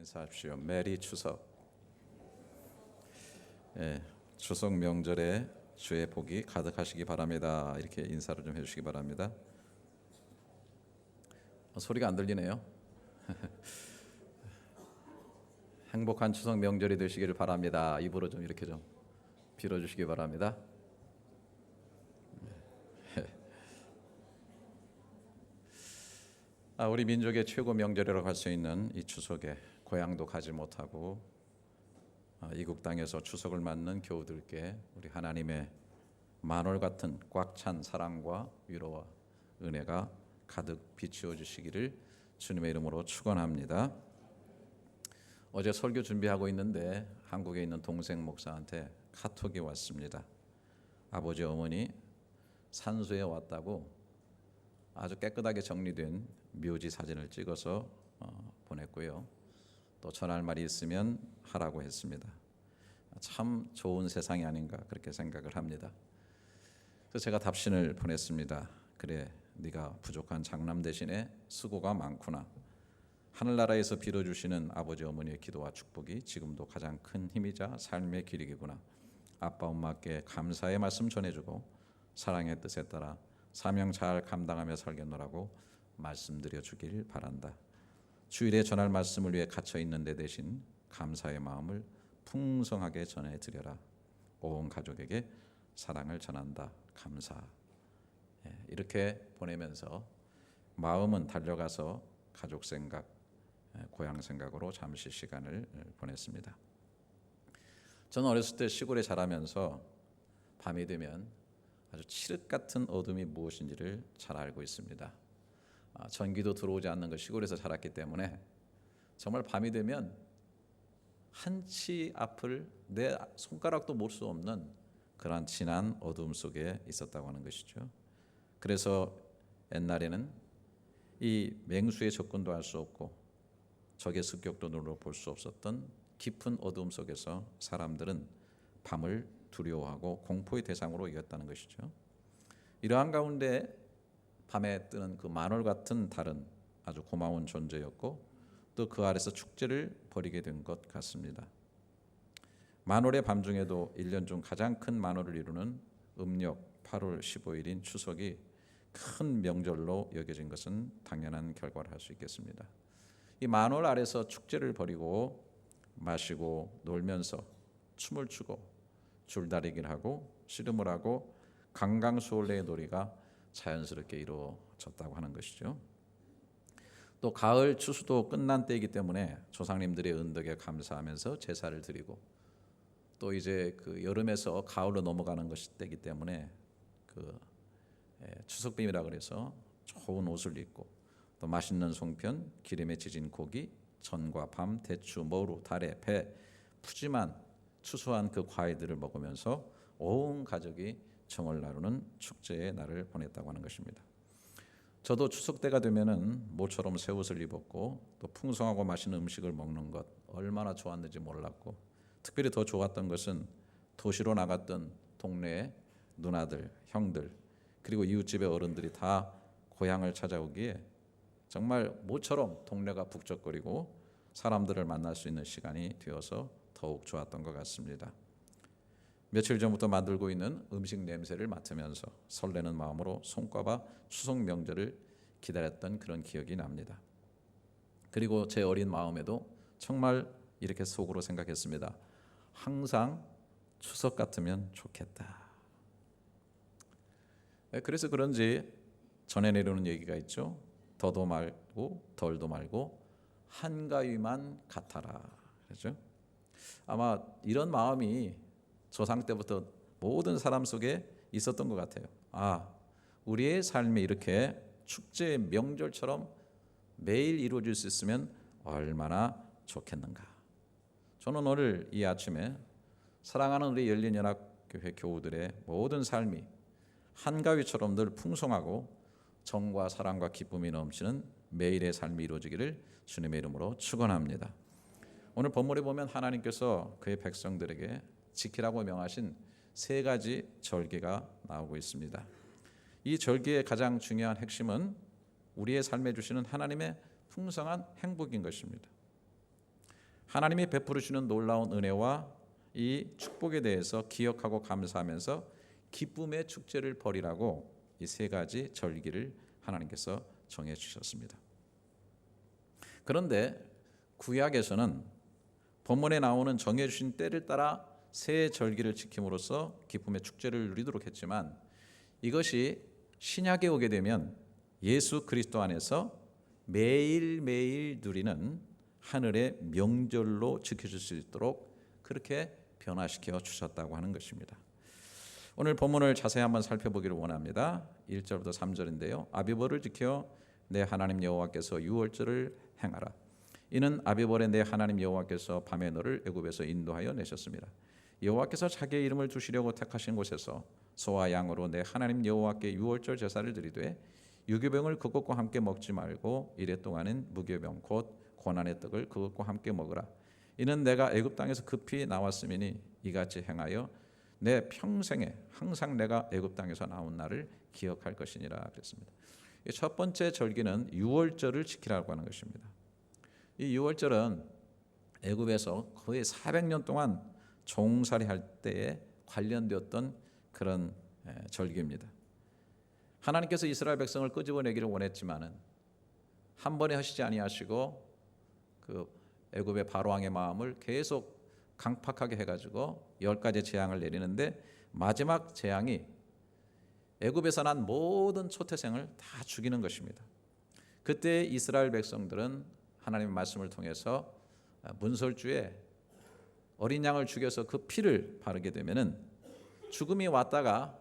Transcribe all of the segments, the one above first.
인사하십시오. 메리 추석. 추석 명절에 주의 복이 가득하시기 바랍니다. 이렇게 인사를 좀 해주시기 바랍니다. 소리가 안 들리네요. 행복한 추석 명절이 되시기를 바랍니다. 입으로 좀 이렇게 좀 빌어주시기 바랍니다. 우리 민족의 최고 명절이라고 할 수 있는 이 추석에 고향도 가지 못하고 이국 땅에서 추석을 맞는 교우들께 우리 하나님의 만월 같은 꽉 찬 사랑과 위로와 은혜가 가득 비추어 주시기를 주님의 이름으로 축원합니다. 어제 설교 준비하고 있는데 한국에 있는 동생 목사한테 카톡이 왔습니다. 아버지 어머니 산소에 왔다고 아주 깨끗하게 정리된 묘지 사진을 찍어서 보냈고요. 또 전할 말이 있으면 하라고 했습니다. 참 좋은 세상이 아닌가 그렇게 생각을 합니다. 그래서 제가 답신을 보냈습니다. 그래, 네가 부족한 장남 대신에 수고가 많구나. 하늘나라에서 빌어주시는 아버지 어머니의 기도와 축복이 지금도 가장 큰 힘이자 삶의 길이구나. 아빠 엄마께 감사의 말씀 전해주고 사랑의 뜻에 따라 사명 잘 감당하며 살겠노라고 말씀드려 주길 바란다. 주일에 전할 말씀을 위해 갇혀 있는 데 대신 감사의 마음을 풍성하게 전해드려라. 온 가족에게 사랑을 전한다. 감사. 이렇게 보내면서 마음은 달려가서 가족 생각, 고향 생각으로 잠시 시간을 보냈습니다. 저는 어렸을 때 시골에 자라면서 밤이 되면 아주 칠흑 같은 어둠이 무엇인지를 잘 알고 있습니다. 전기도 들어오지 않는 그 시골에서 자랐기 때문에 정말 밤이 되면 한치 앞을 내 손가락도 볼 수 없는 그러한 진한 어둠 속에 있었다고 하는 것이죠. 그래서 옛날에는 이 맹수의 접근도 할 수 없고 적의 습격도 눈으로 볼 수 없었던 깊은 어둠 속에서 사람들은 밤을 두려워하고 공포의 대상으로 여겼다는 것이죠. 이러한 가운데 밤에 뜨는 그 만월 같은 달은 아주 고마운 존재였고 또 그 아래서 축제를 벌이게 된 것 같습니다. 만월의 밤 중에도 1년 중 가장 큰 만월을 이루는 음력 8월 15일인 추석이 큰 명절로 여겨진 것은 당연한 결과를 할 수 있겠습니다. 이 만월 아래서 축제를 벌이고 마시고 놀면서 춤을 추고 줄다리기를 하고 씨름을 하고 강강수월래의 놀이가 자연스럽게 이루어졌다고 하는 것이죠. 또 가을 추수도 끝난 때이기 때문에 조상님들의 은덕에 감사하면서 제사를 드리고 또 이제 그 여름에서 가을로 넘어가는 것이 때이기 때문에 그 추석빔이라 그래서 좋은 옷을 입고 또 맛있는 송편, 기름에 지진 고기, 전과 밤, 대추, 머루, 다래, 배, 푸짐한 추수한 그 과일들을 먹으면서 온 가족이 정을 나누는 축제의 날을 보냈다고 하는 것입니다. 저도 추석 때가 되면은 모처럼 새 옷을 입었고 또 풍성하고 맛있는 음식을 먹는 것 얼마나 좋았는지 몰랐고 특별히 더 좋았던 것은 도시로 나갔던 동네의 누나들, 형들 그리고 이웃집의 어른들이 다 고향을 찾아오기에 정말 모처럼 동네가 북적거리고 사람들을 만날 수 있는 시간이 되어서 더욱 좋았던 것 같습니다. 며칠 전부터 만들고 있는 음식 냄새를 맡으면서 설레는 마음으로 손꼽아 추석 명절을 기다렸던 그런 기억이 납니다. 그리고 제 어린 마음에도 정말 이렇게 속으로 생각했습니다. 항상 추석 같으면 좋겠다. 그래서 그런지 전해 내려오는 얘기가 있죠. 더도 말고 덜도 말고 한가위만 같아라. 그렇죠? 아마 이런 마음이 조상 때부터 모든 사람 속에 있었던 것 같아요. 우리의 삶이 이렇게 축제의 명절처럼 매일 이루어질 수 있으면 얼마나 좋겠는가. 저는 오늘 이 아침에 사랑하는 우리 열린연합교회 교우들의 모든 삶이 한가위처럼 늘 풍성하고 정과 사랑과 기쁨이 넘치는 매일의 삶이 이루어지기를 주님의 이름으로 축원합니다. 오늘 본문에 보면 하나님께서 그의 백성들에게 지키라고 명하신 3가지 절기가 나오고 있습니다. 이 절기의 가장 중요한 핵심은 우리의 삶에 주시는 하나님의 풍성한 행복인 것입니다. 하나님이 베풀어 주는 놀라운 은혜와 이 축복에 대해서 기억하고 감사하면서 기쁨의 축제를 벌이라고 이 세 가지 절기를 하나님께서 정해 주셨습니다. 그런데 구약에서는 본문에 나오는 정해 주신 때를 따라 새 절기를 지킴으로써 기쁨의 축제를 누리도록 했지만, 이것이 신약에 오게 되면 예수 그리스도 안에서 매일매일 누리는 하늘의 명절로 지켜질 수 있도록 그렇게 변화시켜 주셨다고 하는 것입니다. 오늘 본문을 자세히 한번 살펴보기를 원합니다. 1절부터 3절인데요. 아비벌을 지켜 내 하나님 여호와께서 유월절을 행하라. 이는 아비벌에 내 하나님 여호와께서 밤에 너를 애굽에서 인도하여 내셨습니다. 여호와께서 자기의 이름을 두시려고 택하신 곳에서 소와 양으로 내 하나님 여호와께 유월절 제사를 드리되 유교병을 그것과 함께 먹지 말고 이레 동안은 무교병 곧 고난의 떡을 그것과 함께 먹으라. 이는 내가 애굽 땅에서 급히 나왔음이니 이같이 행하여 내 평생에 항상 내가 애굽 땅에서 나온 날을 기억할 것이니라 그랬습니다. 첫 번째 절기는 유월절을 지키라고 하는 것입니다. 이 유월절은 애굽에서 거의 400년 동안 종살이할 때에 관련되었던 그런 절기입니다. 하나님께서 이스라엘 백성을 끄집어내기를 원했지만은 한 번에 하시지 아니하시고 그 애굽의 바로왕의 마음을 계속 강팍하게 해가지고 10가지 재앙을 내리는데, 마지막 재앙이 애굽에서 난 모든 초태생을 다 죽이는 것입니다. 그때 이스라엘 백성들은 하나님의 말씀을 통해서 문설주에 어린 양을 죽여서 그 피를 바르게 되면은 죽음이 왔다가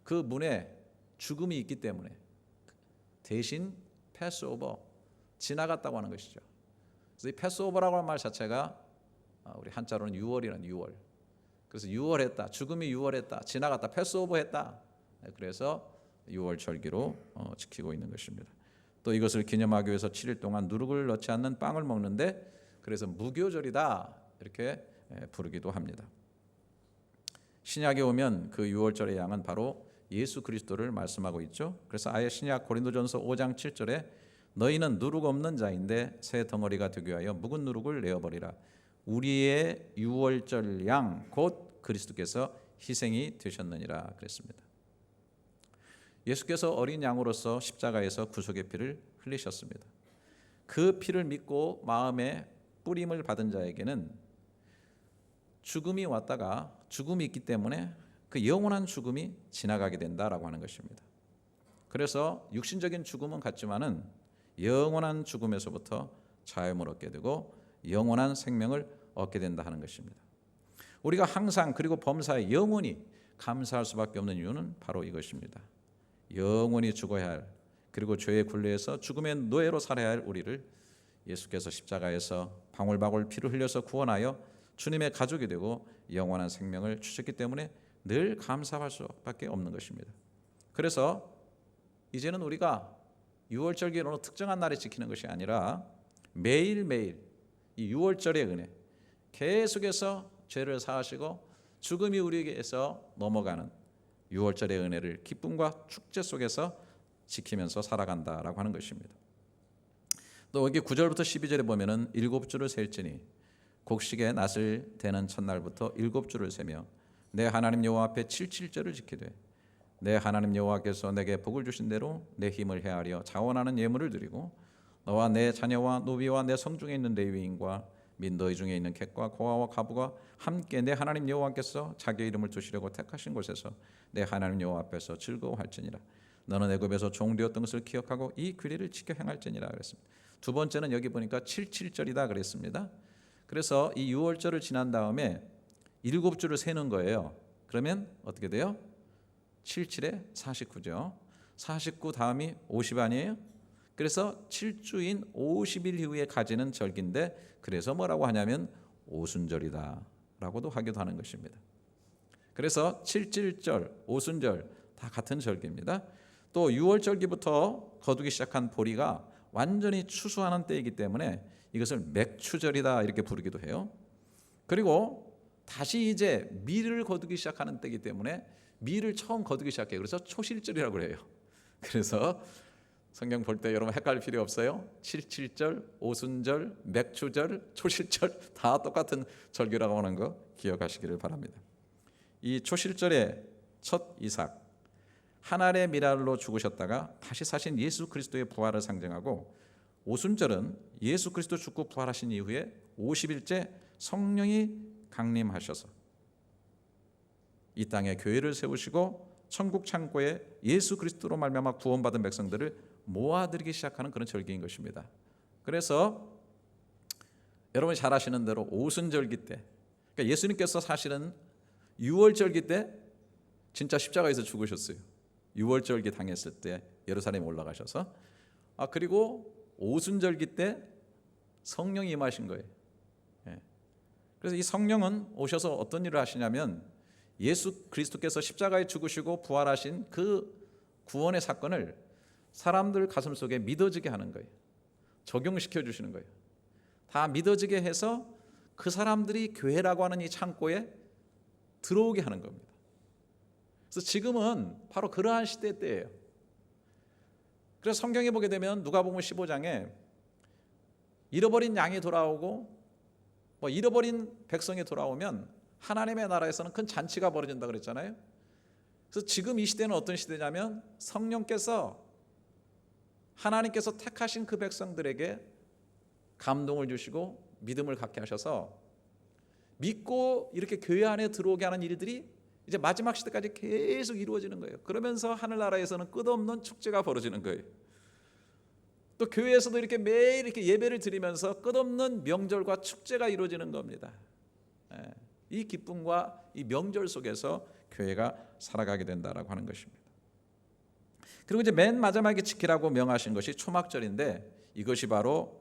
그 문에 죽음이 있기 때문에 대신 패스오버 지나갔다고 하는 것이죠. 그래서 이 패스오버라고 하는 말 자체가 우리 한자로는 유월이라는 유월. 그래서 유월했다, 죽음이 유월했다, 지나갔다, 패스오버했다. 그래서 유월 절기로 지키고 있는 것입니다. 또 이것을 기념하기 위해서 7일 동안 누룩을 넣지 않는 빵을 먹는데, 그래서 무교절이다 이렇게 부르기도 합니다. 신약에 오면 그 유월절의 양은 바로 예수 그리스도를 말씀하고 있죠. 그래서 아예 신약 고린도전서 5장 7절에 너희는 누룩 없는 자인데 새 덩어리가 되기 위하여 묵은 누룩을 내어버리라. 우리의 유월절 양 곧 그리스도께서 희생이 되셨느니라 그랬습니다. 예수께서 어린 양으로서 십자가에서 구속의 피를 흘리셨습니다. 그 피를 믿고 마음에 뿌림을 받은 자에게는 죽음이 왔다가 죽음이 있기 때문에 그 영원한 죽음이 지나가게 된다라고 하는 것입니다. 그래서 육신적인 죽음은 같지만은 영원한 죽음에서부터 자유를 얻게 되고 영원한 생명을 얻게 된다 하는 것입니다. 우리가 항상 그리고 범사에 영원히 감사할 수밖에 없는 이유는 바로 이것입니다. 영원히 죽어야 할, 그리고 죄의 굴레에서 죽음의 노예로 살아야 할 우리를 예수께서 십자가에서 방울방울 피를 흘려서 구원하여 주님의 가족이 되고 영원한 생명을 주셨기 때문에 늘 감사할 수밖에 없는 것입니다. 그래서 이제는 우리가 유월절기를 어느 특정한 날에 지키는 것이 아니라 매일매일 이 유월절의 은혜, 계속해서 죄를 사하시고 죽음이 우리에게서 넘어가는 유월절의 은혜를 기쁨과 축제 속에서 지키면서 살아간다라고 하는 것입니다. 또 여기 9절부터 12절에 보면은 7주를 셀지니 곡식의 낫을 대는 첫날부터 7주를 세며 내 하나님 여호와 앞에 77절을 지키되 내 하나님 여호와께서 내게 복을 주신 대로 내 힘을 헤아려 자원하는 예물을 드리고 너와 내 자녀와 노비와 내 성중에 있는 레위인과 및 너희 중에 있는 객과 고아와 과부가 함께 내 하나님 여호와께서 자기 이름을 두시려고 택하신 곳에서 내 하나님 여호와 앞에서 즐거워할지니라. 너는 애굽에서 종되었던 것을 기억하고 이 규례를 지켜 행할지니라 그랬습니다. 두 번째는 여기 보니까 77절이다 그랬습니다. 그래서 이 유월절을 지난 다음에 7주를 세는 거예요. 그러면 어떻게 돼요? 77에 49죠. 49 다음이 50 아니에요? 그래서 7주인 50일 이후에 가지는 절기인데, 그래서 뭐라고 하냐면 오순절이다 라고도 하기도 하는 것입니다. 그래서 77절, 오순절 다 같은 절기입니다. 또 6월 절기부터 거두기 시작한 보리가 완전히 추수하는 때이기 때문에 이것을 맥추절이다 이렇게 부르기도 해요. 그리고 다시 이제 밀을 거두기 시작하는 때이기 때문에 밀을 처음 거두기 시작해요. 그래서 초실절이라고 해요. 그래서 성경 볼 때 여러분 헷갈릴 필요 없어요. 77절, 오순절, 맥추절, 초실절 다 똑같은 절기라고 하는 거 기억하시기를 바랍니다. 이 초실절의 첫 이삭, 한 알의 밀알로 죽으셨다가 다시 사신 예수 그리스도의 부활을 상징하고, 오순절은 예수 그리스도 죽고 부활하신 이후에 50일째 성령이 강림하셔서 이 땅에 교회를 세우시고 천국 창고에 예수 그리스도로 말미암아 구원받은 백성들을 모아들이기 시작하는 그런 절기인 것입니다. 그래서 여러분이 잘 아시는 대로 오순절기 때, 그러니까 예수님께서 사실은 6월절기 때 진짜 십자가에서 죽으셨어요. 6월절기 당했을 때 예루살렘 올라가셔서, 그리고 오순절기 때 성령이 임하신 거예요. 그래서 이 성령은 오셔서 어떤 일을 하시냐면, 예수 그리스도께서 십자가에 죽으시고 부활하신 그 구원의 사건을 사람들 가슴 속에 믿어지게 하는 거예요. 적용시켜 주시는 거예요. 다 믿어지게 해서 그 사람들이 교회라고 하는 이 창고에 들어오게 하는 겁니다. 그래서 지금은 바로 그러한 시대 때예요. 그래서 성경에 보게 되면 누가복음 15장에 잃어버린 양이 돌아오고 잃어버린 백성이 돌아오면 하나님의 나라에서는 큰 잔치가 벌어진다 그랬잖아요. 그래서 지금 이 시대는 어떤 시대냐면, 성령께서 하나님께서 택하신 그 백성들에게 감동을 주시고 믿음을 갖게 하셔서 믿고 이렇게 교회 안에 들어오게 하는 일들이 이제 마지막 시대까지 계속 이루어지는 거예요. 그러면서 하늘나라에서는 끝없는 축제가 벌어지는 거예요. 또 교회에서도 이렇게 매일 이렇게 예배를 드리면서 끝없는 명절과 축제가 이루어지는 겁니다. 이 기쁨과 이 명절 속에서 교회가 살아가게 된다라고 하는 것입니다. 그리고 이제 맨 마지막에 지키라고 명하신 것이 초막절인데, 이것이 바로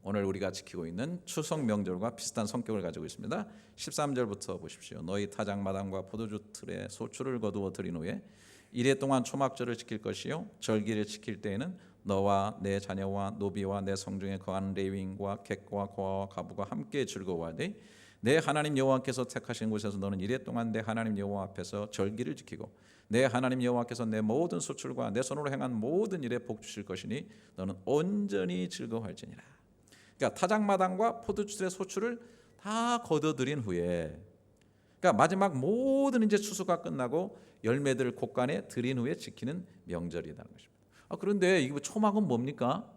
오늘 우리가 지키고 있는 추석 명절과 비슷한 성격을 가지고 있습니다. 13절부터 보십시오. 너희 타작마당과 포도주 틀에 소출을 거두어 들인 후에 이래 동안 초막절을 지킬 것이요, 절기를 지킬 때에는 너와 내 자녀와 노비와 내 성중에 거하는 레위인과 객과 고아와 가부가 함께 즐거워하되, 내 하나님 여호와께서 택하신 곳에서 너는 이래 동안 내 하나님 여호와 앞에서 절기를 지키고 내 하나님 여호와께서 내 모든 소출과 내 손으로 행한 모든 일에 복 주실 것이니 너는 온전히 즐거워할지니라. 그러니까 타작마당과 포도주의 소출을 다 거둬들인 후에, 그러니까 마지막 모든 이제 추수가 끝나고 열매들을 곳간에 들인 후에 지키는 명절이라는 것입니다. 그런데 이거 초막은 뭡니까?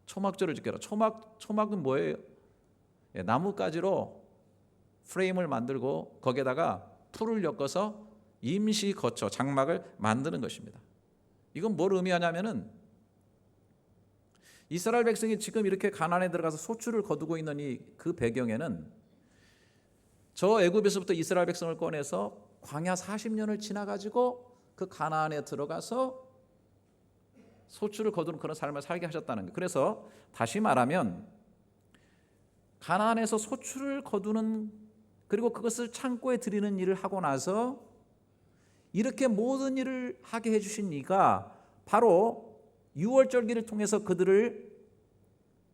초막절을 지켜라. 초막은 뭐예요? 나뭇가지로 프레임을 만들고 거기에다가 풀을 엮어서 임시 거처 장막을 만드는 것입니다. 이건 뭘 의미하냐면은, 이스라엘 백성이 지금 이렇게 가나안에 들어가서 소출을 거두고 있는 그 배경에는, 저 애굽에서부터 이스라엘 백성을 꺼내서 광야 40년을 지나가지고 그 가나안에 들어가서 소출을 거두는 그런 삶을 살게 하셨다는 거예요. 그래서 다시 말하면, 가나안에서 소출을 거두는, 그리고 그것을 창고에 드리는 일을 하고 나서 이렇게 모든 일을 하게 해주신 이가 바로 6월절기를 통해서 그들을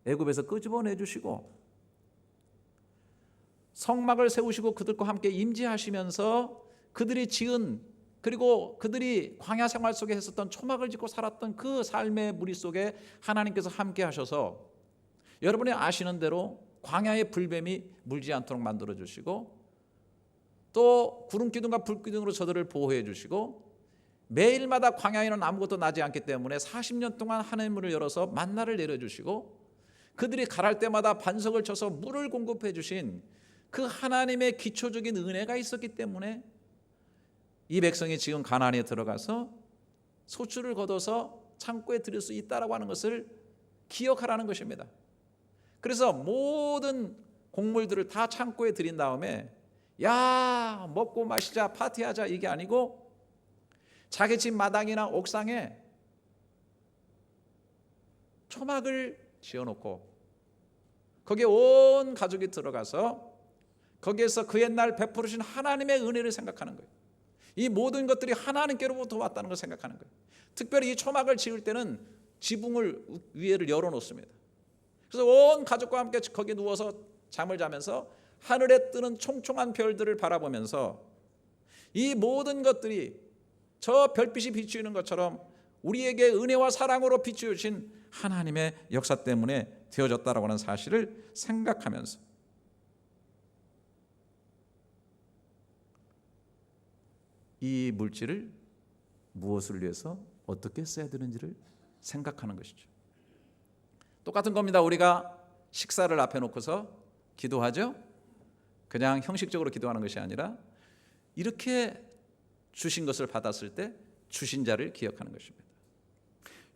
애굽에서 끄집어내 주시고 성막을 세우시고 그들과 함께 임재하시면서 그들이 지은, 그리고 그들이 광야 생활 속에 했었던 초막을 짓고 살았던 그 삶의 무리 속에 하나님께서 함께 하셔서 여러분이 아시는 대로 광야의 불뱀이 물지 않도록 만들어 주시고, 또 구름 기둥과 불 기둥으로 저들을 보호해 주시고, 매일마다 광야에는 아무것도 나지 않기 때문에 40년 동안 하늘의 문을 열어서 만나를 내려 주시고, 그들이 갈할 때마다 반석을 쳐서 물을 공급해 주신 그 하나님의 기초적인 은혜가 있었기 때문에 이 백성이 지금 가나안에 들어가서 소출을 거둬서 창고에 들일 수 있다라고 하는 것을 기억하라는 것입니다. 그래서 모든 곡물들을 다 창고에 들인 다음에 야 먹고 마시자 파티하자 이게 아니고, 자기 집 마당이나 옥상에 초막을 지어놓고 거기에 온 가족이 들어가서 거기에서 그 옛날 베푸르신 하나님의 은혜를 생각하는 거예요. 이 모든 것들이 하나님께로부터 왔다는 걸 생각하는 거예요. 특별히 이 초막을 지을 때는 지붕을 위에를 열어놓습니다. 그래서 온 가족과 함께 거기에 누워서 잠을 자면서 하늘에 뜨는 총총한 별들을 바라보면서 이 모든 것들이 저 별빛이 비추는 것처럼 우리에게 은혜와 사랑으로 비추신 하나님의 역사 때문에 되어졌다라고 하는 사실을 생각하면서 이 물질을 무엇을 위해서 어떻게 써야 되는지를 생각하는 것이죠. 똑같은 겁니다. 우리가 식사를 앞에 놓고서 기도하죠. 그냥 형식적으로 기도하는 것이 아니라 이렇게 주신 것을 받았을 때 주신 자를 기억하는 것입니다.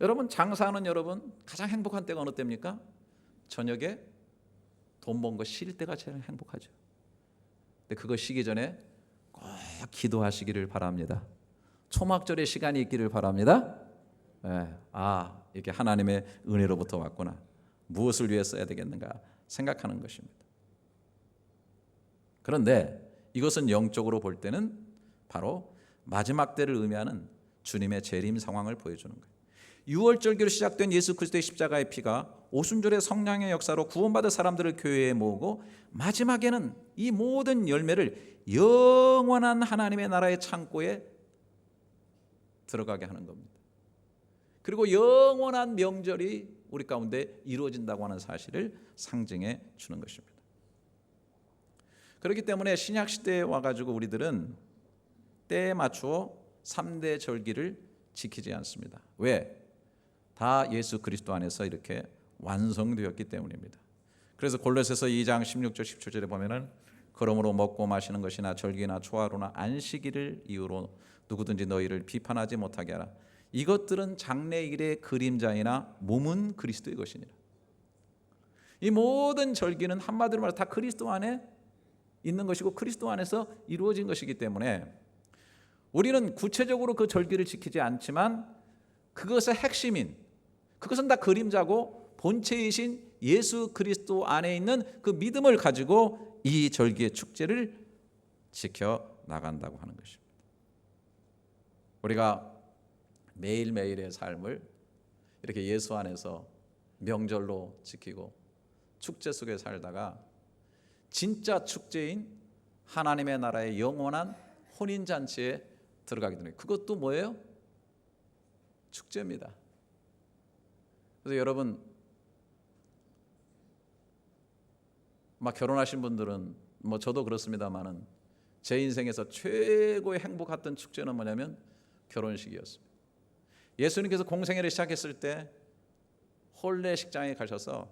여러분, 장사하는 여러분 가장 행복한 때가 어느 때입니까? 저녁에 돈 번 거 쉴 때가 제일 행복하죠. 근데 그거 쉬기 전에 꼭 기도하시기를 바랍니다. 초막절의 시간이 있기를 바랍니다. 이게 하나님의 은혜로부터 왔구나. 무엇을 위해 써야 되겠는가 생각하는 것입니다. 그런데 이것은 영적으로 볼 때는 바로 마지막 때를 의미하는 주님의 재림 상황을 보여주는 거예요. 6월절기로 시작된 예수 그리스도의 십자가의 피가 오순절의 성령의 역사로 구원받은 사람들을 교회에 모으고 마지막에는 이 모든 열매를 영원한 하나님의 나라의 창고에 들어가게 하는 겁니다. 그리고 영원한 명절이 우리 가운데 이루어진다고 하는 사실을 상징해 주는 것입니다. 그렇기 때문에 신약 시대에 와가지고 우리들은 때에 맞추어 3대 절기를 지키지 않습니다. 왜? 다 예수 그리스도 안에서 이렇게 완성되었기 때문입니다. 그래서 골로새서 2장 16절 17절에 보면은 그러므로 먹고 마시는 것이나 절기나 초하루나 안식일을 이유로 누구든지 너희를 비판하지 못하게 하라. 이것들은 장래일의 그림자이나 몸은 그리스도의 것이니라. 이 모든 절기는 한마디로 말해 다 그리스도 안에 있는 것이고 그리스도 안에서 이루어진 것이기 때문에 우리는 구체적으로 그 절기를 지키지 않지만 그것의 핵심인, 그것은 다 그림자고 본체이신 예수 그리스도 안에 있는 그 믿음을 가지고 이 절기의 축제를 지켜 나간다고 하는 것입니다. 우리가 매일매일의 삶을 이렇게 예수 안에서 명절로 지키고 축제 속에 살다가 진짜 축제인 하나님의 나라의 영원한 혼인잔치에 들어가게 되는, 그것도 뭐예요? 축제입니다. 그래서 여러분 막 결혼하신 분들은 저도 그렇습니다만은 제 인생에서 최고의 행복했던 축제는 뭐냐면 결혼식이었습니다. 예수님께서 공생애를 시작했을 때 혼례식장에 가셔서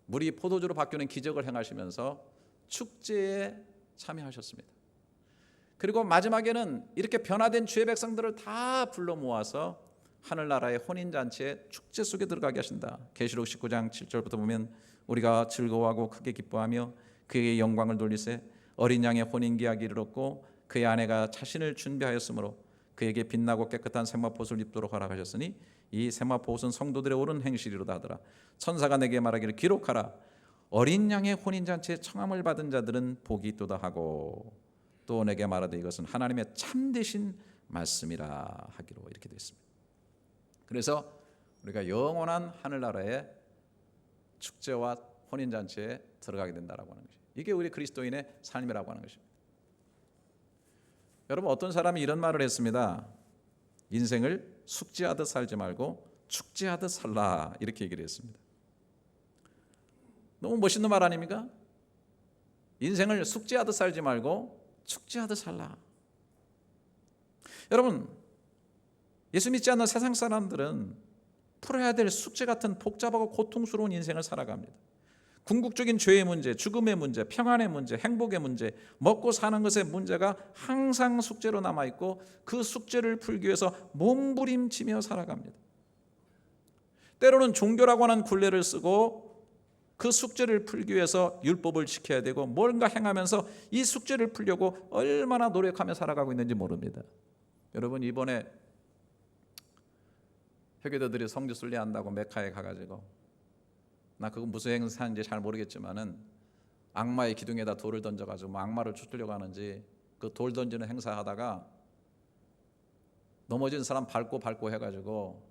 물이 포도주로 바뀌는 기적을 행하시면서 축제에 참여하셨습니다. 그리고 마지막에는 이렇게 변화된 주의 백성들을 다 불러 모아서 하늘나라의 혼인잔치의 축제 속에 들어가게 하신다. 계시록 19장 7절부터 보면 우리가 즐거워하고 크게 기뻐하며 그에게 영광을 돌리세 어린 양의 혼인계약이 이르렀고 그의 아내가 자신을 준비하였으므로 그에게 빛나고 깨끗한 세마포옷을 입도록 허락하셨으니 이 세마포옷은 성도들의 옳은 행실이로다 하더라. 천사가 내게 말하기를 기록하라. 어린 양의 혼인잔치에 청함을 받은 자들은 복이 있도다 하고 또 내게 말하되 이것은 하나님의 참되신 말씀이라 하기로 이렇게 되어 있습니다. 그래서 우리가 영원한 하늘나라의 축제와 혼인잔치에 들어가게 된다라고 하는 것이, 이게 우리 그리스도인의 삶이라고 하는 것입니다. 여러분, 어떤 사람이 이런 말을 했습니다. 인생을 숙제하듯 살지 말고 축제하듯 살라, 이렇게 얘기를 했습니다. 너무 멋있는 말 아닙니까? 인생을 숙제하듯 살지 말고 축제하듯 살라. 여러분, 예수 믿지 않는 세상 사람들은 풀어야 될 숙제 같은 복잡하고 고통스러운 인생을 살아갑니다. 궁극적인 죄의 문제, 죽음의 문제, 평안의 문제, 행복의 문제, 먹고 사는 것의 문제가 항상 숙제로 남아있고 그 숙제를 풀기 위해서 몸부림치며 살아갑니다. 때로는 종교라고 하는 굴레를 쓰고 그 숙제를 풀기 위해서 율법을 지켜야 되고 뭔가 행하면서 이 숙제를 풀려고 얼마나 노력하며 살아가고 있는지 모릅니다. 여러분, 이번에 회교도들이 성지 순례한다고 메카에 가가지고, 나 그거 무슨 행사인지 잘 모르겠지만은 악마의 기둥에다 돌을 던져가지고 악마를 쫓으려고 하는지 그 돌 던지는 행사하다가 넘어진 사람 밟고 해가지고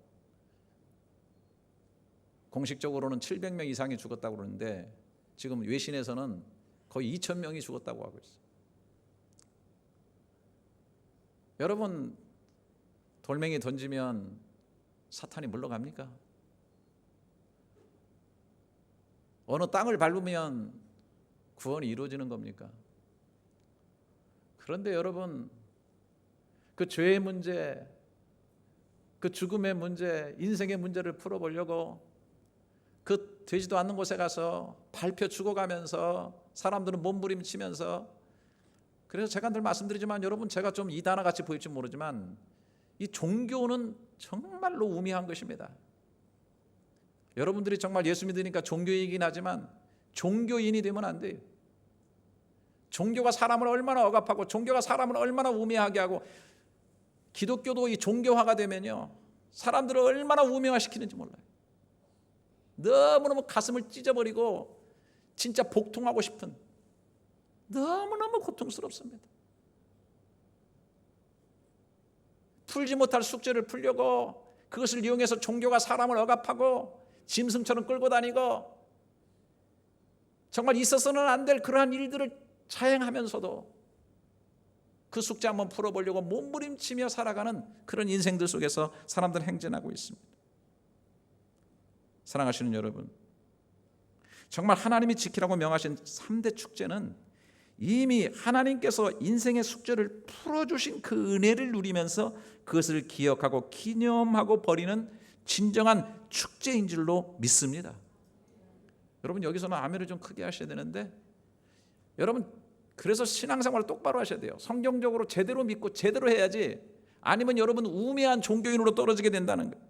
공식적으로는 700명 이상이 죽었다고 그러는데 지금 외신에서는 거의 2,000명이 죽었다고 하고 있어요. 여러분, 돌멩이 던지면 사탄이 물러갑니까? 어느 땅을 밟으면 구원이 이루어지는 겁니까? 그런데 여러분, 그 죄의 문제, 그 죽음의 문제, 인생의 문제를 풀어보려고 그 되지도 않는 곳에 가서 밟혀 죽어가면서 사람들은 몸부림치면서, 그래서 제가 늘 말씀드리지만 여러분, 제가 좀 이단아 같이 보일지 모르지만 이 종교는 정말로 우미한 것입니다. 여러분들이 정말 예수 믿으니까 종교이긴 하지만 종교인이 되면 안 돼요. 종교가 사람을 얼마나 억압하고 종교가 사람을 얼마나 우매하게 하고, 기독교도 이 종교화가 되면요 사람들을 얼마나 우매화시키는지 몰라요. 너무너무 가슴을 찢어버리고 진짜 복통하고 싶은, 너무너무 고통스럽습니다. 풀지 못할 숙제를 풀려고 그것을 이용해서 종교가 사람을 억압하고 짐승처럼 끌고 다니고, 정말 있어서는 안 될 그러한 일들을 자행하면서도 그 숙제 한번 풀어보려고 몸부림치며 살아가는 그런 인생들 속에서 사람들 행진하고 있습니다. 사랑하시는 여러분, 정말 하나님이 지키라고 명하신 3대 축제는 이미 하나님께서 인생의 숙제를 풀어주신 그 은혜를 누리면서 그것을 기억하고 기념하고 버리는 진정한 축제인 줄로 믿습니다. 여러분, 여기서는 아멘을 좀 크게 하셔야 되는데, 여러분, 그래서 신앙생활을 똑바로 하셔야 돼요. 성경적으로 제대로 믿고 제대로 해야지, 아니면 여러분 우매한 종교인으로 떨어지게 된다는 거예요.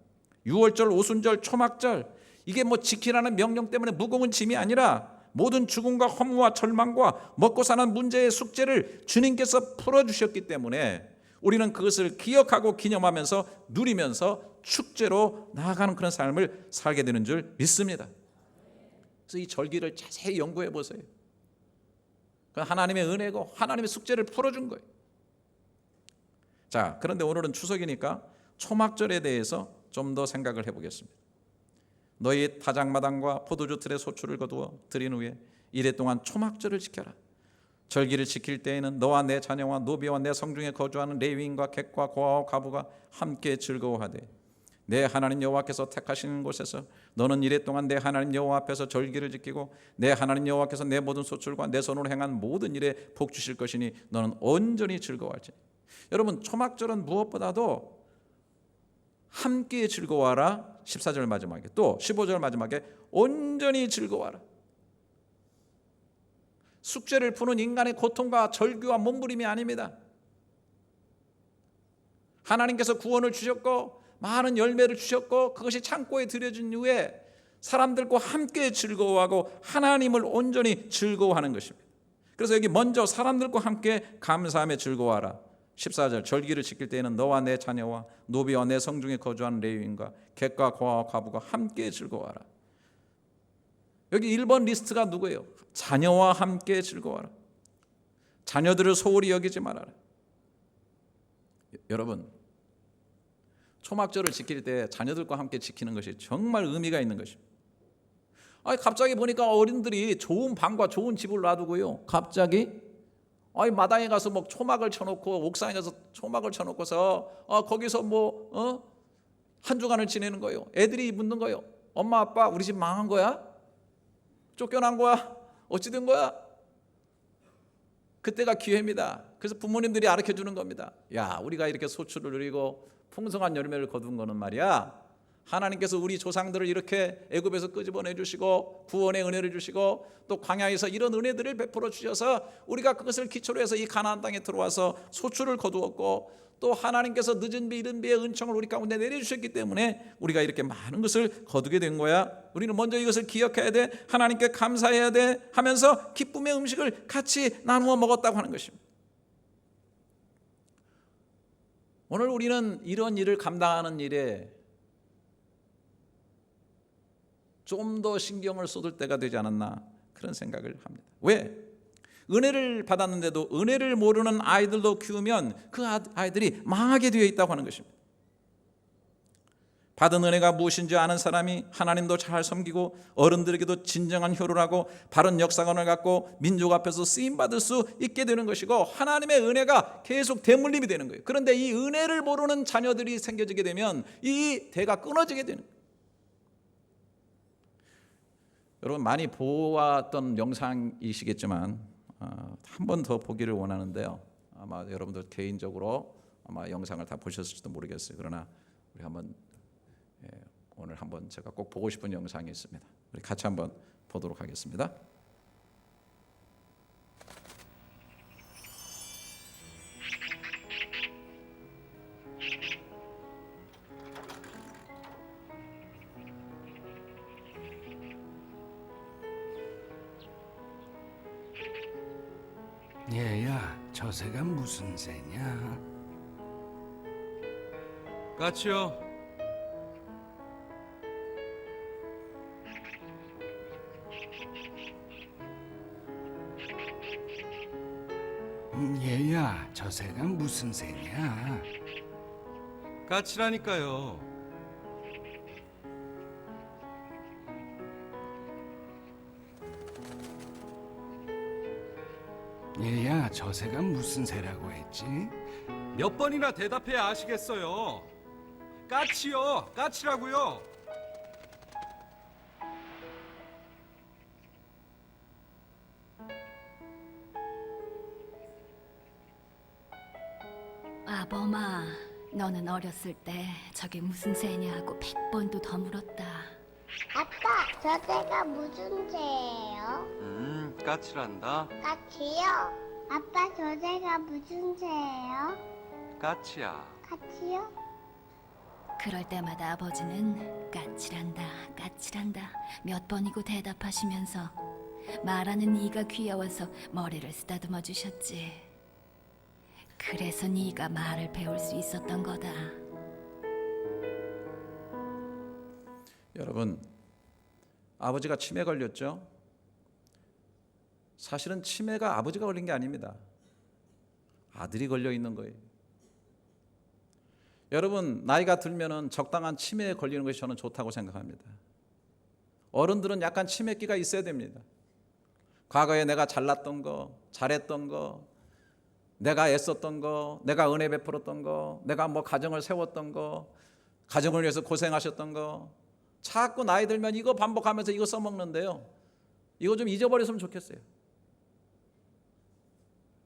유월절, 오순절, 초막절, 이게 뭐 지키라는 명령 때문에 무거운 짐이 아니라 모든 죽음과 허무와 절망과 먹고 사는 문제의 숙제를 주님께서 풀어주셨기 때문에 우리는 그것을 기억하고 기념하면서 누리면서 축제로 나아가는 그런 삶을 살게 되는 줄 믿습니다. 그래서 이 절기를 자세히 연구해 보세요. 하나님의 은혜고 하나님의 숙제를 풀어준 거예요. 자, 그런데 오늘은 추석이니까 초막절에 대해서 좀 더 생각을 해보겠습니다. 너희 타작마당과 포도주 틀에 소출을 거두어 드린 후에 이래 동안 초막절을 지켜라. 절기를 지킬 때에는 너와 내 자녀와 노비와 내 성중에 거주하는 레위인과 객과 고아와 과부가 함께 즐거워하되, 내 하나님 여호와께서 택하시는 곳에서 너는 이래 동안 내 하나님 여호와 앞에서 절기를 지키고 내 하나님 여호와께서 내 모든 소출과 내 손으로 행한 모든 일에 복 주실 것이니 너는 온전히 즐거워할지니. 여러분, 초막절은 무엇보다도 함께 즐거워하라 14절 마지막에, 또 15절 마지막에 온전히 즐거워하라. 숙제를 푸는 인간의 고통과 절규와 몸부림이 아닙니다. 하나님께서 구원을 주셨고 많은 열매를 주셨고 그것이 창고에 들여진 후에 사람들과 함께 즐거워하고 하나님을 온전히 즐거워하는 것입니다. 그래서 여기 먼저 사람들과 함께 감사하며 즐거워하라. 14절, 절기를 지킬 때에는 너와 내 자녀와 노비와 내 성중에 거주하는 레위인과 객과 고아와 과부가 함께 즐거워하라. 여기 1번 리스트가 누구예요? 자녀와 함께 즐거워하라. 자녀들을 소홀히 여기지 말아라. 여러분, 초막절을 지킬 때 자녀들과 함께 지키는 것이 정말 의미가 있는 것입니다. 갑자기 보니까 어른들이 좋은 방과 좋은 집을 놔두고요, 갑자기 마당에 가서 뭐 초막을 쳐놓고, 옥상에 가서 초막을 쳐놓고서 거기서 한 주간을 지내는 거예요. 애들이 묻는 거예요. 엄마 아빠, 우리 집 망한 거야? 쫓겨난 거야? 어찌 된 거야? 그때가 기회입니다. 그래서 부모님들이 가르쳐 주는 겁니다. 야, 우리가 이렇게 소출을 누리고 풍성한 열매를 거둔 거는 말이야, 하나님께서 우리 조상들을 이렇게 애굽에서 끄집어내 주시고 구원의 은혜를 주시고 또 광야에서 이런 은혜들을 베풀어 주셔서 우리가 그것을 기초로 해서 이 가나안 땅에 들어와서 소출을 거두었고, 또 하나님께서 늦은 비 이른 비의 은총을 우리 가운데 내려주셨기 때문에 우리가 이렇게 많은 것을 거두게 된 거야. 우리는 먼저 이것을 기억해야 돼, 하나님께 감사해야 돼 하면서 기쁨의 음식을 같이 나누어 먹었다고 하는 것입니다. 오늘 우리는 이런 일을 감당하는 일에 좀 더 신경을 쏟을 때가 되지 않았나, 그런 생각을 합니다. 왜? 은혜를 받았는데도 은혜를 모르는 아이들도 키우면 그 아이들이 망하게 되어 있다고 하는 것입니다. 받은 은혜가 무엇인지 아는 사람이 하나님도 잘 섬기고 어른들에게도 진정한 효를 하고 바른 역사관을 갖고 민족 앞에서 쓰임받을 수 있게 되는 것이고, 하나님의 은혜가 계속 대물림이 되는 거예요. 그런데 이 은혜를 모르는 자녀들이 생겨지게 되면 이 대가 끊어지게 되는 거예요. 여러분 많이 보았던 영상이시겠지만 한 번 더 보기를 원하는데요. 아마 여러분들 개인적으로 아마 영상을 다 보셨을지도 모르겠어요. 그러나 우리 한번 오늘 한번 제가 꼭 보고 싶은 영상이 있습니다. 우리 같이 한번 보도록 하겠습니다. 얘야, 저 새가 무슨 새냐? 까치요. 얘야, 저 새가 무슨 새냐? 까치라니까요. 얘야, 저 새가 무슨 새라고 했지? 몇 번이나 대답해야 아시겠어요. 까치요. 까치라고요. 아범아, 너는 어렸을 때 저게 무슨 새냐고 100번도 더 물었다. 아빠, 저 새가 무슨 새예요? 까치란다. 까치요? 아빠, 저 새가 무슨 새예요? 까치야. 까치요? 그럴 때마다 아버지는 까칠한다, 까칠한다 몇 번이고 대답하시면서 말하는 네가 귀여워서 머리를 쓰다듬어 주셨지. 그래서 네가 말을 배울 수 있었던 거다. 여러분, 아버지가 치매 걸렸죠? 사실은 치매가 아버지가 걸린 게 아닙니다. 아들이 걸려 있는 거예요. 여러분, 나이가 들면은 적당한 치매에 걸리는 것이 저는 좋다고 생각합니다. 어른들은 약간 치매기가 있어야 됩니다. 과거에 내가 잘났던 거, 잘했던 거, 내가 애썼던 거, 내가 은혜 베풀었던 거, 내가 뭐 가정을 세웠던 거, 가정을 위해서 고생하셨던 거, 자꾸 나이 들면 이거 반복하면서 이거 써먹는데요. 이거 좀 잊어버렸으면 좋겠어요.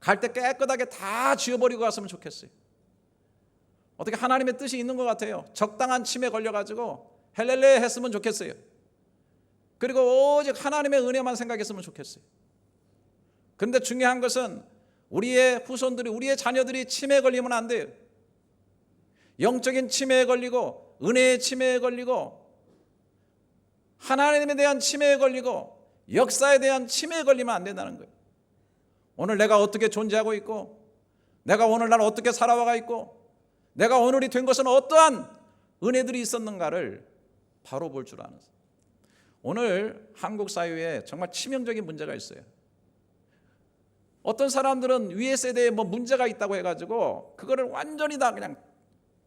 갈 때 깨끗하게 다 지워버리고 갔으면 좋겠어요. 어떻게 하나님의 뜻이 있는 것 같아요. 적당한 치매 걸려가지고 헬렐레 했으면 좋겠어요. 그리고 오직 하나님의 은혜만 생각했으면 좋겠어요. 그런데 중요한 것은 우리의 후손들이, 우리의 자녀들이 치매에 걸리면 안 돼요. 영적인 치매에 걸리고 은혜의 치매에 걸리고 하나님에 대한 치매에 걸리고 역사에 대한 치매에 걸리면 안 된다는 거예요. 오늘 내가 어떻게 존재하고 있고, 내가 오늘날 어떻게 살아와가 있고, 내가 오늘이 된 것은 어떠한 은혜들이 있었는가를 바로 볼 줄 아는. 오늘 한국 사회에 정말 치명적인 문제가 있어요. 어떤 사람들은 위의 세대에 뭐 문제가 있다고 해가지고 그거를 완전히 다 그냥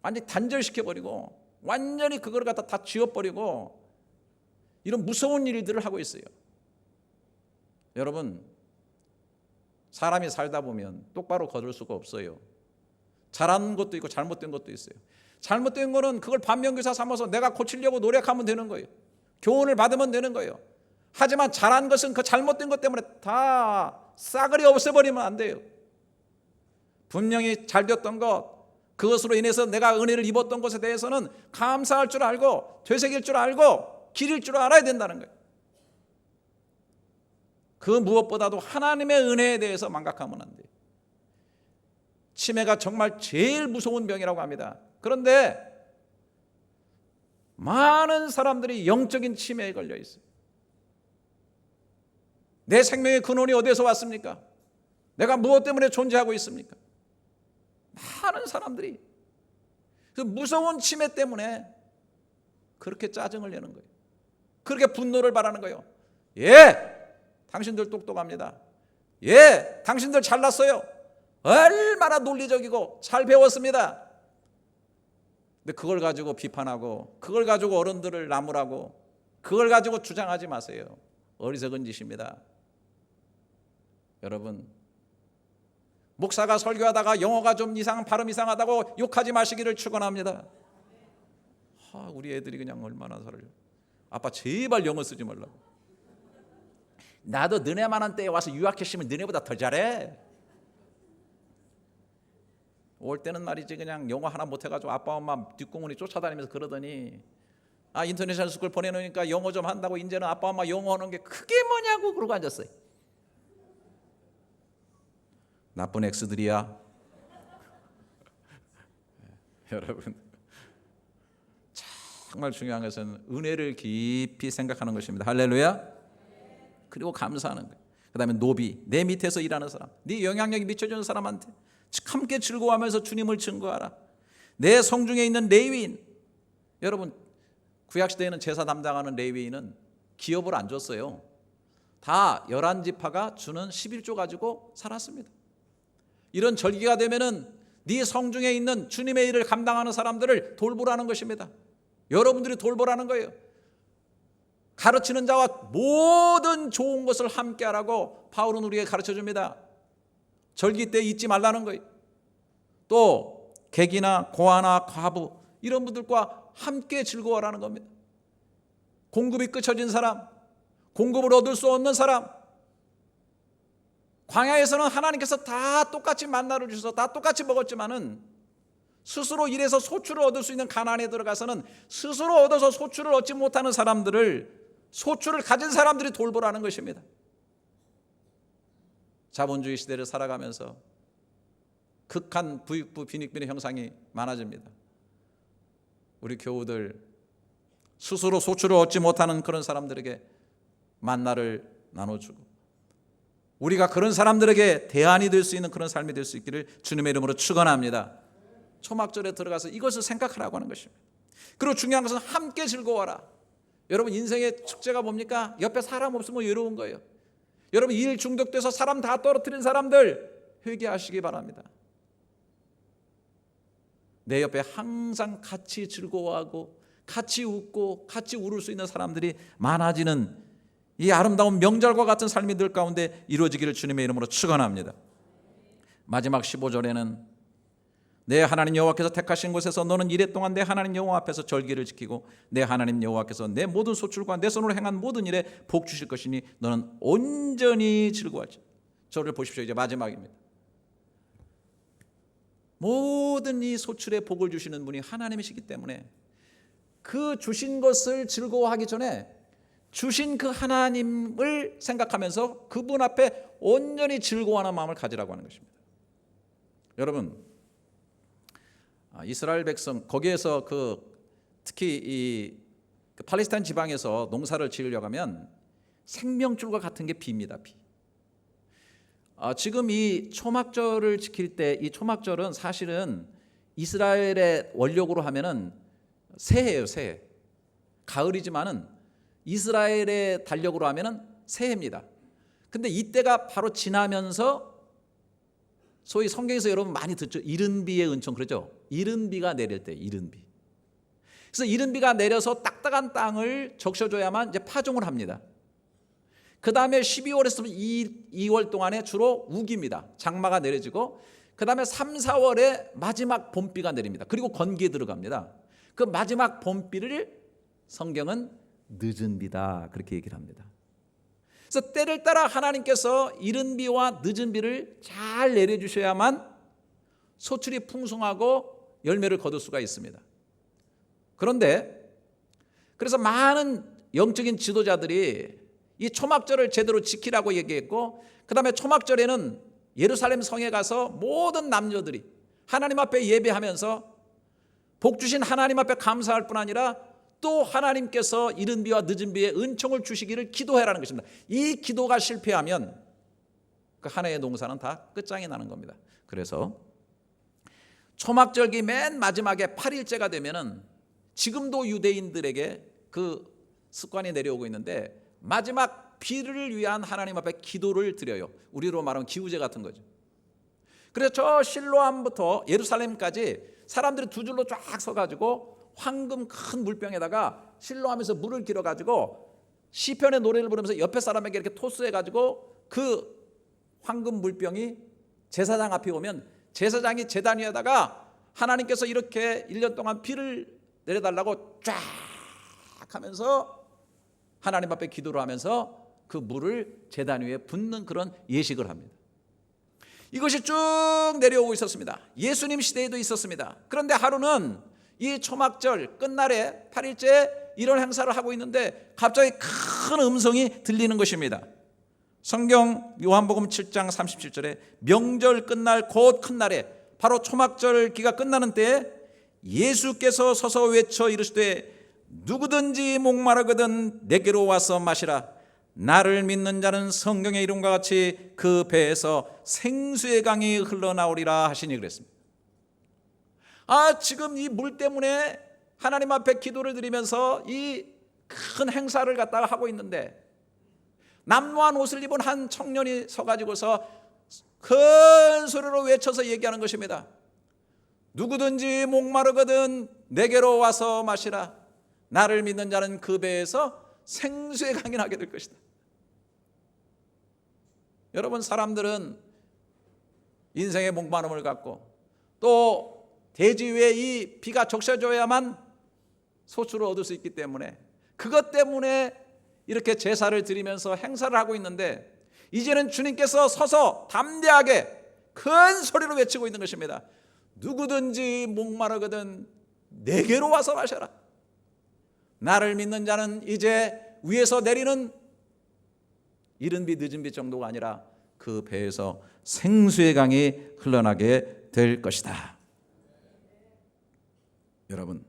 완전히 단절시켜버리고 완전히 그걸 갖다 다 지워버리고 이런 무서운 일들을 하고 있어요. 여러분, 사람이 살다 보면 똑바로 걸을 수가 없어요. 잘하는 것도 있고 잘못된 것도 있어요. 잘못된 거는 그걸 반면교사 삼아서 내가 고치려고 노력하면 되는 거예요. 교훈을 받으면 되는 거예요. 하지만 잘한 것은 그 잘못된 것 때문에 다 싸그리 없애버리면 안 돼요. 분명히 잘 됐던 것, 그것으로 인해서 내가 은혜를 입었던 것에 대해서는 감사할 줄 알고 되새길 줄 알고 기릴 줄 알아야 된다는 거예요. 그 무엇보다도 하나님의 은혜에 대해서 망각하면 안 돼요. 치매가 정말 제일 무서운 병이라고 합니다. 그런데 많은 사람들이 영적인 치매에 걸려 있어요. 내 생명의 근원이 어디서 왔습니까? 내가 무엇 때문에 존재하고 있습니까? 많은 사람들이 그 무서운 치매 때문에 그렇게 짜증을 내는 거예요. 그렇게 분노를 바라는 거예요. 예, 당신들 똑똑합니다. 예, 당신들 잘났어요. 얼마나 논리적이고 잘 배웠습니다. 근데 그걸 가지고 비판하고 그걸 가지고 어른들을 나무라고 그걸 가지고 주장하지 마세요. 어리석은 짓입니다. 여러분, 목사가 설교하다가 영어가 좀 발음 이상하다고 욕하지 마시기를 축원합니다. 우리 애들이 그냥 얼마나 살아요. 아빠 제발 영어 쓰지 말라고. 나도 너네만한 때에 와서 유학했으면 너네보다 더 잘해. 올 때는 말이지 그냥 영어 하나 못해가지고 아빠 엄마 뒷공문이 쫓아다니면서 그러더니 인터내셔널 스쿨 보내놓으니까 영어 좀 한다고 이제는 아빠 엄마 영어 하는 게 그게 뭐냐고 그러고 앉았어요. 나쁜 엑스들이야. 여러분, 정말 중요한 것은 은혜를 깊이 생각하는 것입니다. 할렐루야. 그리고 감사하는 거예요. 그 다음에 노비, 내 밑에서 일하는 사람, 네 영향력이 미쳐주는 사람한테 함께 즐거워하면서 주님을 증거하라. 내 성중에 있는 레위인, 여러분 구약시대에는 제사 담당하는 레위인은 기업을 안 줬어요. 다 11지파가 주는 11조 가지고 살았습니다. 이런 절기가 되면은 네 성중에 있는 주님의 일을 감당하는 사람들을 돌보라는 것입니다. 여러분들이 돌보라는 거예요. 가르치는 자와 모든 좋은 것을 함께 하라고 바울은 우리에게 가르쳐 줍니다. 절기 때 잊지 말라는 거예요. 또 객이나 고아나 과부 이런 분들과 함께 즐거워하라는 겁니다. 공급이 끊어진 사람, 공급을 얻을 수 없는 사람, 광야에서는 하나님께서 다 똑같이 만나를 주셔서 다 똑같이 먹었지만은 스스로 일해서 소출을 얻을 수 있는 가나안에 들어가서는 스스로 얻어서 소출을 얻지 못하는 사람들을 소출을 가진 사람들이 돌보라는 것입니다. 자본주의 시대를 살아가면서 극한 부익부 빈익빈의 형상이 많아집니다. 우리 교우들 스스로 소출을 얻지 못하는 그런 사람들에게 만나를 나눠주고 우리가 그런 사람들에게 대안이 될 수 있는 그런 삶이 될 수 있기를 주님의 이름으로 축원합니다. 초막절에 들어가서 이것을 생각하라고 하는 것입니다. 그리고 중요한 것은 함께 즐거워라. 여러분 인생의 축제가 뭡니까? 옆에 사람 없으면 외로운 거예요. 여러분 일 중독돼서 사람 다 떨어뜨린 사람들 회개하시기 바랍니다. 내 옆에 항상 같이 즐거워하고 같이 웃고 같이 울을 수 있는 사람들이 많아지는 이 아름다운 명절과 같은 삶이 늘 가운데 이루어지기를 주님의 이름으로 축원합니다. 마지막 15절에는 내 하나님 여호와께서 택하신 곳에서 너는 이래 동안 내 하나님 여호와 앞에서 절기를 지키고 내 하나님 여호와께서 내 모든 소출과 내 손으로 행한 모든 일에 복 주실 것이니 너는 온전히 즐거워하지. 저를 보십시오. 이제 마지막입니다. 모든 이 소출에 복을 주시는 분이 하나님이시기 때문에 그 주신 것을 즐거워하기 전에 주신 그 하나님을 생각하면서 그분 앞에 온전히 즐거워하는 마음을 가지라고 하는 것입니다. 여러분 이스라엘 백성 거기에서 특히 이 팔레스타인 지방에서 농사를 지으려고 하면 생명줄과 같은 게 비입니다. 비. 지금 이 초막절을 지킬 때 이 초막절은 사실은 이스라엘의 원력으로 하면은 새해예요. 새해. 가을이지만은 이스라엘의 달력으로 하면은 새해입니다. 근데 이때가 바로 지나면서 소위 성경에서 여러분 많이 듣죠. 이른 비의 은총 그러죠. 이른 비가 내릴 때 이른 비. 그래서 이른 비가 내려서 딱딱한 땅을 적셔줘야만 이제 파종을 합니다. 그 다음에 12월에서 2월 동안에 주로 우기입니다. 장마가 내려지고 그 다음에 3, 4월에 마지막 봄비가 내립니다. 그리고 건기에 들어갑니다. 그 마지막 봄비를 성경은 늦은 비다 그렇게 얘기를 합니다. 그래서 때를 따라 하나님께서 이른 비와 늦은 비를 잘 내려주셔야만 소출이 풍성하고 열매를 거둘 수가 있습니다. 그런데 그래서 많은 영적인 지도자들이 이 초막절을 제대로 지키라고 얘기했고 그 다음에 초막절에는 예루살렘 성에 가서 모든 남녀들이 하나님 앞에 예배하면서 복 주신 하나님 앞에 감사할 뿐 아니라 또 하나님께서 이른 비와 늦은 비의 은총을 주시기를 기도해라는 것입니다. 이 기도가 실패하면 그 한 해의 농사는 다 끝장이 나는 겁니다. 그래서 초막절기 맨 마지막에 8일째가 되면은 지금도 유대인들에게 그 습관이 내려오고 있는데 마지막 비를 위한 하나님 앞에 기도를 드려요. 우리로 말하면 기우제 같은 거죠. 그래서 저 실로암부터 예루살렘까지 사람들이 두 줄로 쫙 서가지고 황금 큰 물병에다가 실로하면서 물을 길어가지고 시편의 노래를 부르면서 옆에 사람에게 이렇게 토스해가지고 그 황금 물병이 제사장 앞에 오면 제사장이 제단 위에다가 하나님께서 이렇게 1년 동안 비를 내려달라고 쫙 하면서 하나님 앞에 기도를 하면서 그 물을 제단 위에 붓는 그런 예식을 합니다. 이것이 쭉 내려오고 있었습니다. 예수님 시대에도 있었습니다. 그런데 하루는 이 초막절 끝날에 8일째 이런 행사를 하고 있는데 갑자기 큰 음성이 들리는 것입니다. 성경 요한복음 7장 37절에 명절 끝날 곧 큰 날에 바로 초막절기가 끝나는 때에 예수께서 서서 외쳐 이르시되 누구든지 목마르거든 내게로 와서 마시라. 나를 믿는 자는 성경의 이름과 같이 그 배에서 생수의 강이 흘러나오리라 하시니 그랬습니다. 지금 이 물 때문에 하나님 앞에 기도를 드리면서 이 큰 행사를 갖다가 하고 있는데 남루한 옷을 입은 한 청년이 서가지고서 큰 소리로 외쳐서 얘기하는 것입니다. 누구든지 목마르거든 내게로 와서 마시라. 나를 믿는 자는 그 배에서 생수의 강이 나게 될 것이다. 여러분, 사람들은 인생의 목마름을 갖고 또 대지 위에 이 비가 적셔줘야만 소출을 얻을 수 있기 때문에 그것 때문에 이렇게 제사를 드리면서 행사를 하고 있는데 이제는 주님께서 서서 담대하게 큰 소리로 외치고 있는 것입니다. 누구든지 목마르거든 내게로 와서 마셔라. 나를 믿는 자는 이제 위에서 내리는 이른 비 늦은 비 정도가 아니라 그 배에서 생수의 강이 흘러나게 될 것이다. 여러분,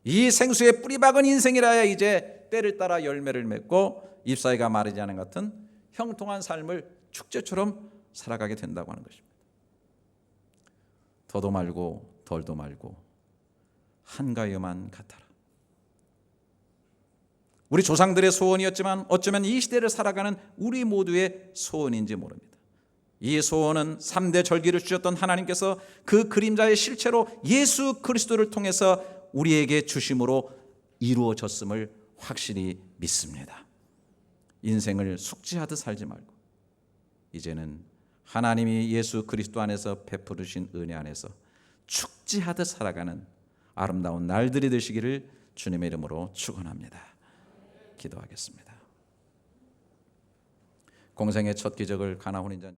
이 생수에 뿌리 박은 인생이라야 이제 때를 따라 열매를 맺고 잎사귀가 마르지 않은 같은 형통한 삶을 축제처럼 살아가게 된다고 하는 것입니다. 더도 말고 덜도 말고 한가위만 같아라. 우리 조상들의 소원이었지만 어쩌면 이 시대를 살아가는 우리 모두의 소원인지 모릅니다. 이 소원은 3대 절기를 주셨던 하나님께서 그 그림자의 실체로 예수 그리스도를 통해서 우리에게 주심으로 이루어졌음을 확실히 믿습니다. 인생을 숙지하듯 살지 말고 이제는 하나님이 예수 그리스도 안에서 베푸르신 은혜 안에서 축지하듯 살아가는 아름다운 날들이 되시기를 주님의 이름으로 축원합니다. 기도하겠습니다. 공생의 첫 기적을 가나 혼인잔